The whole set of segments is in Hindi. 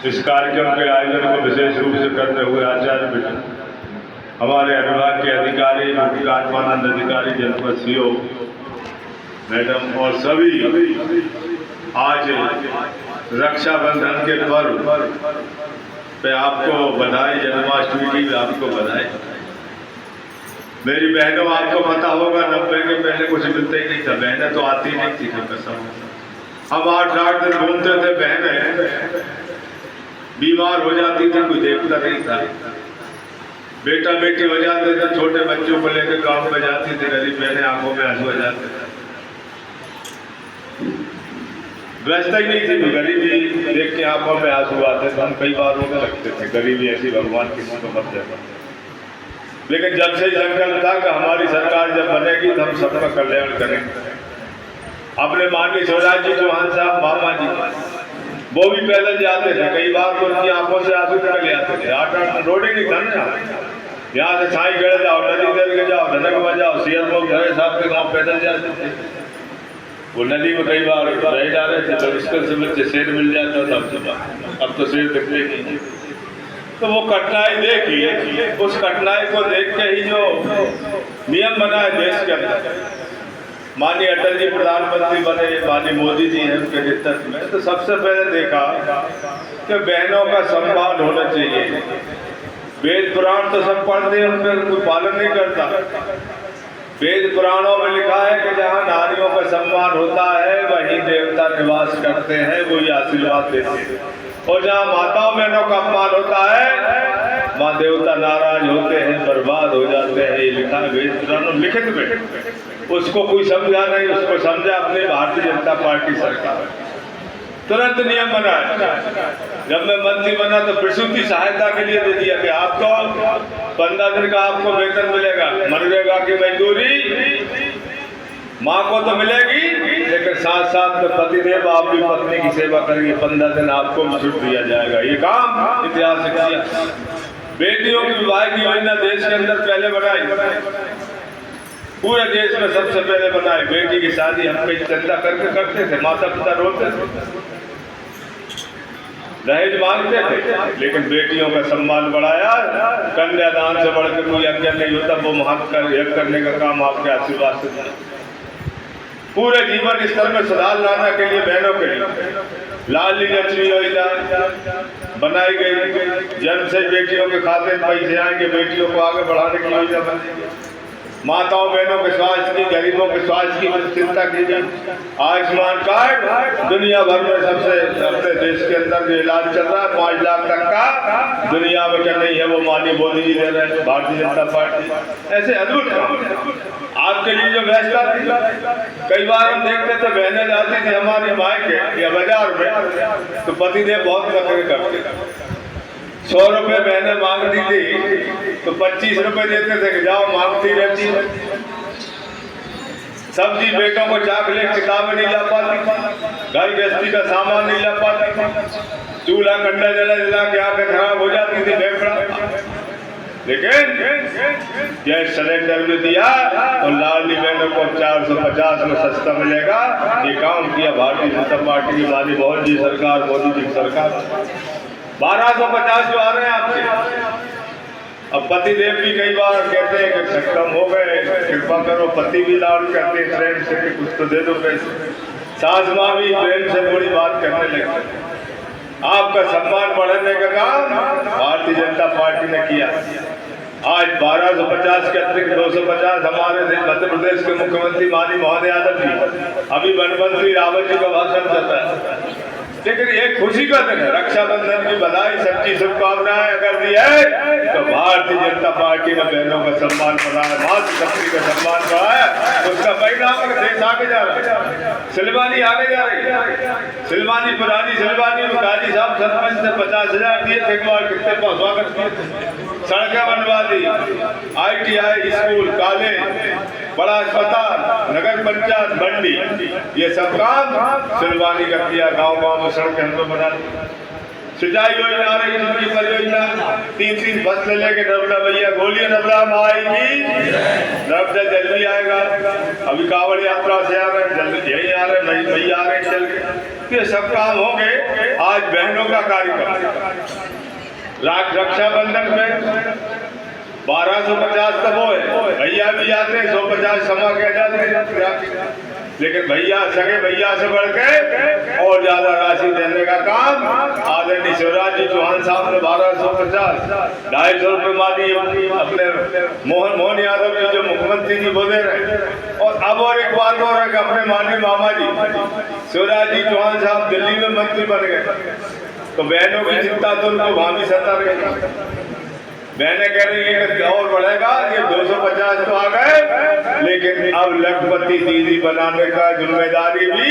इस कार्यक्रम के आयोजन को विशेष रूप से करते हुए आचार्य हमारे अनुभाग के अधिकारी, मुख्य आत्मानंद अधिकारी, जनपद सीओ मैडम और सभी आज रक्षाबंधन के पर्व पे आपको बधाई, जन्माष्टमी की भी आपको बधाई। मेरी बहनों, आपको पता होगा 90 के पहले कुछ मिलता ही नहीं था, बहनें तो आती नहीं थी कसम। हम 8-8 दिन घूमते थे, बहनें बीमार हो जाती थी, कोई देखता नहीं था। बेटा बेटी हो जाते थे, छोटे बच्चों को लेकर काम पे जाती थी, गरीब बहनें आंखों में आंसू आ जाते थे। व्यवस्था ही नहीं थी, गरीबी देख के आंखों में आंसू आते थे। हम कई बार रोने लगते थे, गरीबी ऐसी भगवान किसी को मत देता। लेकिन जब से संकल्प था कि हमारी सरकार जब बनेगी तो हम सबका कल्याण करेंगे। अपने माननीय शिवराज जी चौहान साहब मामा जी, वो भी पैदल जाते थे, कई बार तो उनकी आंखों से आंसू निकल जाते थे। 8-8 रोड ही नहीं था, यहाँ से छाई गढ़ जाओ, नदी दर के जाओ, धनक में जाओ, सियरमो घरे साहब के गाँव पैदल जाते थे। वो नदी में कई बार रह जा रहे थे, तो मुश्किल से बच्चे शेर मिल जाता था। अब तो शेर दिखते नहीं। तो वो कठिनाई देखी, उस कठिनाई को देख के ही जो नियम बना है देश के अंदर, माननीय अटल जी प्रधानमंत्री बने, माननीय मोदी जी हैं उनके नेतृत्व में, तो सबसे पहले देखा कि बहनों का सम्मान होना चाहिए। वेद पुराण तो सब पढ़ते हैं, उनका कोई पालन नहीं करता। वेद पुराणों में लिखा है कि जहाँ नारियों का सम्मान होता है वहीं देवता निवास करते हैं, वही आशीर्वाद देते हैं। और जहाँ माताओं बहनों का अपमान होता है माँ देवता नाराज होते हैं, बर्बाद हो जाते हैं। ये लिखा है वेद पुराणों लिखित में। उसको कोई समझा नहीं, उसको समझा अपनी भारतीय जनता पार्टी सरकार। तुरंत नियम बनाया। जब मैं मंत्री बना तो प्रसूति सहायता के लिए दे दिया कि आपको 15 दिन का आपको वेतन मिलेगा। मनरेगा की मजदूरी माँ को तो मिलेगी, लेकिन साथ साथ में पतिदेव आप भी पत्नी की सेवा करेंगे, 15 दिन आपको भी छूट दिया जाएगा। ये काम इतिहास से किया। बेटियों की विवाह की योजना देश के अंदर पहले बनाई, पूरे देश में सबसे पहले बनाई। बेटी की शादी हम कई चंदा करके करते थे, माता पिता रोते थे, दहेज मांगते थे, लेकिन बेटियों का सम्मान बढ़ाया। कन्यादान से बढ़कर कोई यज्ञ नहीं होता, वो महत्व यज्ञ करने का काम आपके आशीर्वाद से था। पूरे जीवन स्तर में सुधार लाने के लिए बहनों के लिए लाडली लक्ष्मी योजना बनाई गई। जन्म से बेटियों के खाते में पैसे आएंगे, बेटियों को आगे बढ़ाने की योजना बनी। माताओं बहनों के स्वास्थ्य की, गरीबों के स्वास्थ्य की चिंता की गई। आयुष्मान कार्ड दुनिया भर में सबसे, अपने देश के अंदर जो इलाज चल रहा है 5 लाख तक का, दुनिया में क्या नहीं है, वो माननीय मोदी जी दे रहे हैं, भारतीय जनता पार्टी। ऐसे अद्भुत काम आपके लिए जो व्यवस्था थी। कई बार हम देखते थे बहनें जाती थी हमारी मायके या बाजार में, तो पतिदेव बहुत नखरे करते थे। 100 रुपये बहनें मांगती थी तो 25 रुपये देते थे कि जाओ, मांगती रहती है। सब्जी बेटों को चॉकलेट, किताबें नहीं ला पाती, घर गृहस्थी का सामान नहीं ला पाती, चूल्हा कंडा जला के आंखें खराब हो जाती थी बेपड़ा। लेकिन गैस सिलेंडर में दिया तो लाडली बहनों को 450 में सस्ता मिलेगा। ये काम किया भारतीय जनता पार्टी की माननीय मोहन जी सरकार, मोदी जी की सरकार। 1250 जो आ रहे हैं आपके। अब पति देव भी कई बार कहते हैं कि कम हो गए, कृपा करो। पति भी लाड करते हैं प्रेम से कि कुछ तो दे दो पैसे। सास माँ भी प्रेम से बड़ी बात करने लगते। आपका सम्मान बढ़ाने का काम भारतीय जनता पार्टी ने किया। आज 1250 के अतिरिक्त 250 हमारे मध्य प्रदेश के मुख्यमंत्री माननीय मोहन यादव जी, अभी वन मंत्री रावत जी का भाषण चल रहा है। लेकिन एक खुशी का दिन है, रक्षाबंधन की बधाई, सच्ची शुभकामनाएं अगर दी है तो भारतीय जनता पार्टी ने बहनों का सम्मान बढ़ाया, मातृशक्ति का सम्मान बढ़ाया। उसका परिणाम देश आगे जा रहा है। सिलवानी आगे जा रही है। सिलवानी, पुरानी सिलवानी में गाजी साहब सरपंच ने 50,000 दिए, एक बार कितने का स्वागत किए, सड़कें बनवा दी, ITI स्कूल, कॉलेज, बड़ा अस्पताल, नगर पंचायत, मंडी, ये सब काम सिलवानी का किया। गांव गांव में सड़कें हम लोग बना दी। सिंचाई योजना आ रही, सिंचाई परियोजना, 3 फसलें लेके नर्मदा भैया बोलिए, नर्मदा आएगी, नर्मदा जल्दी आएगा। अभी कांवड़ यात्रा से आ रहे हैं, जल्दी यही आ रहे हैं, भैया आ रहे हैं चल के। ये सब काम होंगे। आज आज बहनों का कार्यक्रम, रक्षाबंधन में 1250 तक वो है, भैया भी आते हैं 150 क्षमा कह जाते हैं, लेकिन भैया सगे भैया से बढ़ के और ज्यादा राशि देने का काम आदरणीय शिवराज जी चौहान साहब ने 1250 250 रुपये मानी अपने मोहन यादव जी जो मुख्यमंत्री जी वो दे रहे। और अब और एक बात और है कि अपने माननीय मामा जी शिवराज जी चौहान साहब दिल्ली में मंत्री बन गए, तो बहनों की चिंता तो उनको वहां भी सता रहेगी। बहनें कह रही है कि और बढ़ेगा, ये 250 तो आ गए, लेकिन अब लखपति दीदी बनाने का जिम्मेदारी भी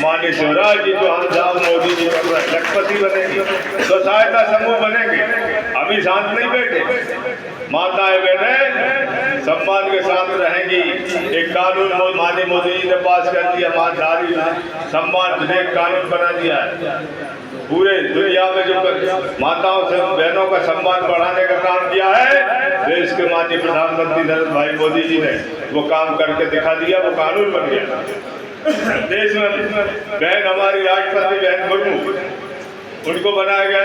माननीय शिवराज जी चौहान साहब मोदी जी कर रहे हैं। लखपति बनेगी, तो सहायता समूह बनेंगे, अभी शांत नहीं बैठे। माताएं बहनें सम्मान के साथ रहेंगी। एक कानून माननीय मोदी जी ने पास कर दिया, मानधारी सम्मान विधेयक कानून बना दिया है। पूरे दुनिया में जो माताओं से बहनों का सम्मान बढ़ाने का काम किया है, देश के माननीय प्रधानमंत्री नरेंद्र भाई मोदी जी ने वो काम करके दिखा दिया, वो कानून बन गया। देश में बहन हमारी राष्ट्रपति बहन मुर्मू, उनको बनाया गया,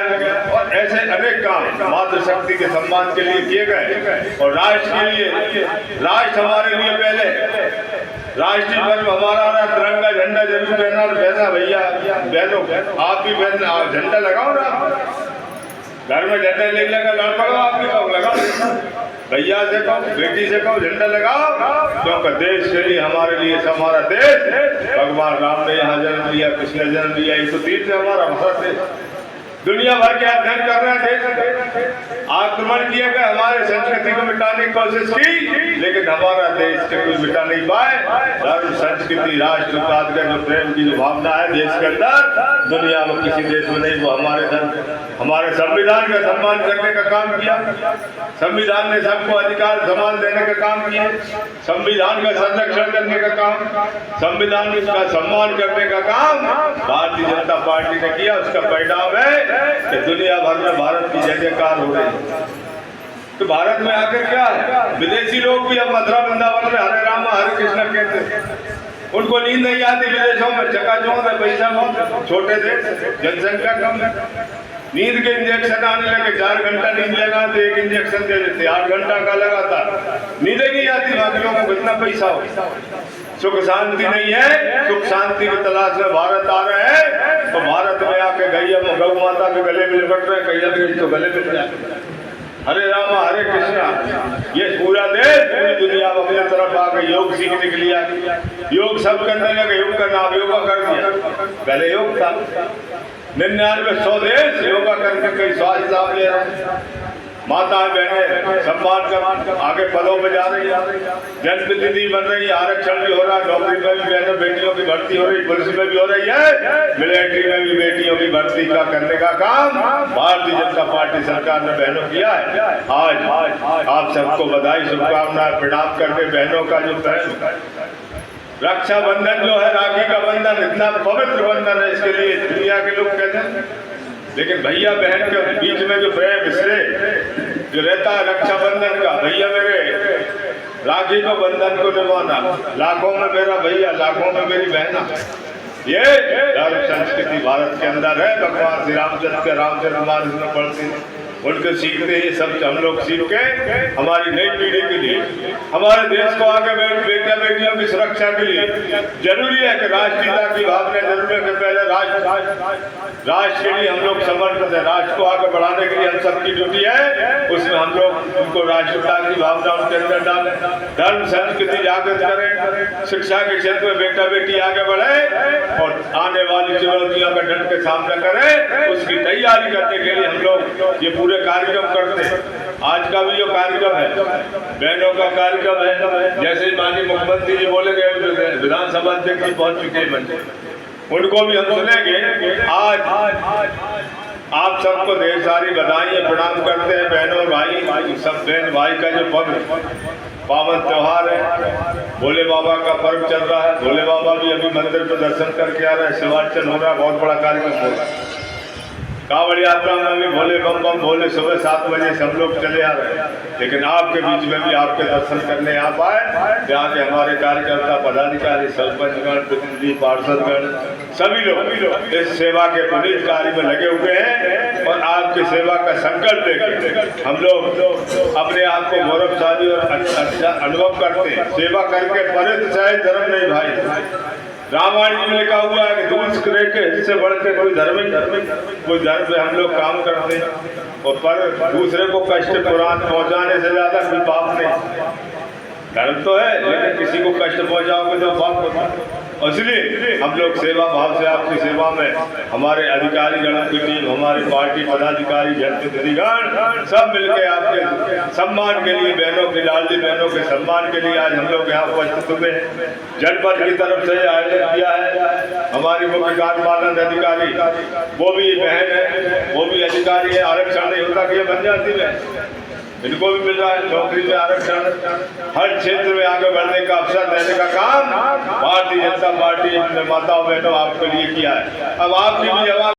और ऐसे अनेक काम मातृशक्ति के सम्मान के लिए किए गए। और राष्ट्र के लिए, राष्ट्र हमारे लिए पहले राष्ट्रीय पर्व हमारा रहा, तिरंगा झंडा जरूर पहना भैया बहनों, आप भी पहनना, झंडा लगाओ ना, घर में झंडा नहीं लगा लड़ पड़ो, आप भी कहो लगाओ, भैया से कहो, बेटी से कहो, झंडा लगाओ, क्योंकि देश के लिए, हमारे लिए, हमारा देश, भगवान राम ने यहाँ जन्म लिया, कृष्ण ने जन्म लिया, 130 से हमारा भारत देश दुनिया भर के अध्ययन कर रहे थे, आक्रमण किए गए, हमारे संस्कृति को मिटाने की कोशिश की, लेकिन हमारा देश के कुछ मिटा नहीं पाए। धर्म, संस्कृति, राष्ट्र का जो प्रेम की जो भावना है देश के अंदर, दुनिया में किसी देश में नहीं। वो हमारे संविधान का सम्मान करने का काम किया, संविधान ने सबको अधिकार समान देने का काम किया, संविधान का संरक्षण करने का काम, संविधान का सम्मान करने का काम भारतीय जनता पार्टी ने किया। उसका परिणाम है कि दुनिया भर में भारत की जय जयकार हो रही है। तो भारत में आकर क्या है, विदेशी लोग भी अब मथुरा वृंदावन में हरे राम हरे कृष्ण कहते हैं, उनको नींद नहीं आती। विदेशों में चकाचौंध है, पैसा बहुत, छोटे देश, जनसंख्या कम है, नींद के इंजेक्शन आने लगे, 4 घंटा नींद लगा तो 1 इंजेक्शन दे देते, 8 घंटा का लगातार, नींद नहीं आती। बाकियों को कितना पैसा हो, सुख शांति नहीं है, सुख शांति की तलाश में भारत आ रहे हैं। तो भारत में आके गौ माता के गले में लिपट रहे, कहीं तो गले में जाते, हरे राम हरे कृष्णा। ये पूरा देश, पूरी दुनिया में अपने तरफ आके योग सीखने के लिए आ गया, योग सब करने लगे, योग का नाम योगा कर दिया, पहले योग था। 99-100 देश योगा करके कई स्वास्थ्य लाभ ले रहे हैं। माता बहनें सम्मान कर आगे पदों पर जा रही है, जनप्रतिनिधि बन रही है, आरक्षण भी हो रहा है, नौकरी में भी बहनों बेटियों की भर्ती हो रही, पुलिस में भी हो रही है, मिलिट्री में भी बेटियों की भर्ती का करने का काम भारतीय जनता पार्टी सरकार ने बहनों किया है। आज आप सबको बधाई, शुभकामनाएं, प्रणाम करके बहनों का जो रक्षाबंधन जो है, राखी का बंधन इतना पवित्र बंधन है, इसके लिए दुनिया के लोग कहते हैं, लेकिन भैया बहन के बीच में जो प्रेम स्नेह जो रहता है रक्षाबंधन का, भैया मेरे राखी को बंधन को निभाना, लाखों में मेरा भैया, लाखों में मेरी बहना, ये धर्म संस्कृति भारत के अंदर है। भगवान श्री रामचंद्र के रामचरितमानस में पढ़ते हैं, उनके सीखते हैं, सब हम लोग सीख के हमारी नई पीढ़ी के लिए, हमारे देश को आगे बेटिया बेटियों की सुरक्षा के लिए जरूरी है कि राष्ट्रीयता की भावना जरूरी है कि पहले राष्ट्र के लिए हम लोग समर्पित है। राष्ट्र को आगे बढ़ाने के लिए हम सबकी ड्यूटी है, उसमें हम लोग उनको राष्ट्रीयता की भावना उनके अंदर डालें, धर्म संस्कृति जागृत करें, शिक्षा के क्षेत्र में बेटा बेटी आगे बढ़े और आने वाली चुनौतियों का डट के सामना करें, उसकी तैयारी करने के लिए हम लोग ये पूरे कार्यक्रम करते हैं। आज का भी जो कार्यक्रम है, बहनों का कार्यक्रम है, जैसे ही माननीय मुख्यमंत्री जी बोले गए, विधानसभा अध्यक्ष जी पहुंच चुके हैं, उनको भी हम सुनेंगे। आज आप सबको ढेर सारी बधाई, प्रणाम करते हैं बहनों भाई, सब बहन भाई का जो पवित्र पावन त्योहार है, भोले बाबा का पर्व चल रहा है। भोले बाबा भी अभी मंदिर पर दर्शन करके आ रहे हैं, शिवार्चन हो रहा है, बहुत बड़ा कार्यक्रम हो रहा है। कांवड़ यात्रा में भी भोले बम बम भोले सुबह 7 बजे से हम लोग चले आ रहे हैं, लेकिन आपके बीच में भी आपके दर्शन करने यहाँ पाए। यहाँ के हमारे कार्यकर्ता पदाधिकारी सरपंचगण प्रतिनिधि पार्षदगण सभी लोग इस सेवा के पुनीत कार्य में लगे हुए हैं और आपकी सेवा का संकल्प लेकर हम लोग अपने आप को गौरवशाली और अच्छा अनुभव करते हैं। सेवा करके परे तो चाहे धर्म नहीं भाई, रामायण में लिखा हुआ है कि दूसरे के हिस्से बढ़ के कोई धर्म पे हम लोग काम करते हैं और पर दूसरे को कष्ट पुराण पहुंचाने से ज्यादा कोई पाप नहीं। धर्म तो है लेकिन किसी को कष्ट पहुंचाओगे तो पाप होता है। इसलिए हम लोग सेवा भाव से आपकी सेवा में हमारे अधिकारी गणों की टीम, हमारे पार्टी पदाधिकारी, जनप्रतिनिधिगण सब मिलकर आपके सम्मान के लिए, बहनों की लाडली बहनों के सम्मान के लिए आज हम लोग यहाँ उपस्थित हुए। जनपद की तरफ से आयोजन किया है। हमारी मुख्य कार्यपालन अधिकारी वो भी बहन है, वो भी अधिकारी है। आरक्षण नहीं होता कि ये बन जाती है, इनको भी मिल रहा है नौकरी में आरक्षण। हर क्षेत्र में आगे बढ़ने का अवसर देने का काम भारतीय जनता पार्टी ने माताओं बहनों आपके लिए किया है। अब आपकी भी जवाब